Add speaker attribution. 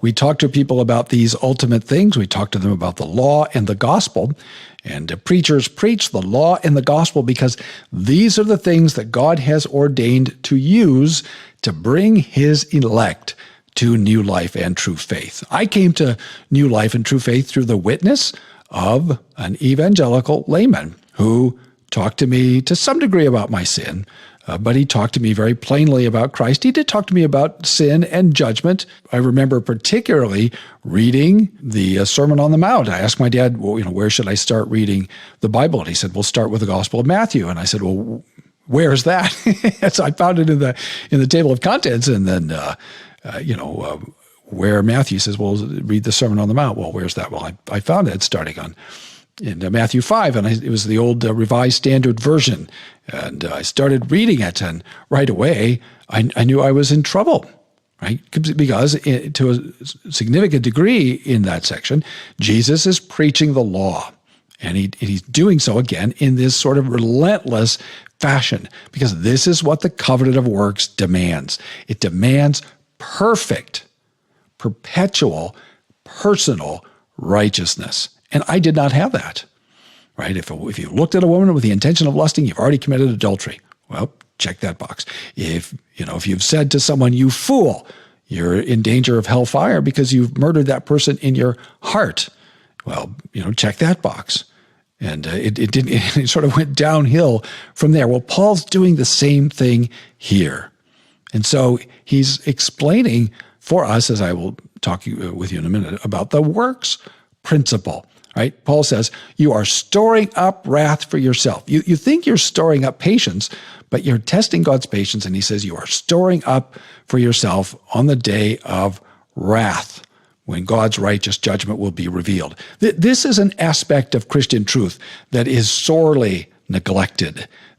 Speaker 1: We talk to people about these ultimate things. We talk to them about the law and the gospel. And preachers preach the law and the gospel because these are the things that God has ordained to use to bring his elect to new life and true faith. I came to new life and true faith through the witness of an evangelical layman who talked to me to some degree about my sin, but he talked to me very plainly about Christ. He did talk to me about sin and judgment. I remember particularly reading the Sermon on the Mount. I asked my dad, well, where should I start reading the Bible? And he said, well, start with the Gospel of Matthew. And I said, well, where is that? So I found it in the table of contents, and then where Matthew says, well, read the Sermon on the Mount. Well, where's that? Well, I found it starting in Matthew 5, and it was the old Revised Standard Version. And I started reading it, and right away, I knew I was in trouble, right? Because to a significant degree in that section, Jesus is preaching the law. And he's doing so, again, in this sort of relentless fashion, because this is what the covenant of works demands. It demands perfect, perpetual, personal righteousness. And I did not have that, right? If you looked at a woman with the intention of lusting, you've already committed adultery. Well, check that box. If you've said to someone, you fool, you're in danger of hellfire because you've murdered that person in your heart. Well, check that box. And it sort of went downhill from there. Well, Paul's doing the same thing here. And so he's explaining for us, as I will talk with you in a minute, about the works principle. Right? Paul says, you are storing up wrath for yourself. You think you're storing up patience, but you're testing God's patience, and he says you are storing up for yourself on the day of wrath, when God's righteous judgment will be revealed. This is an aspect of Christian truth that is sorely neglected.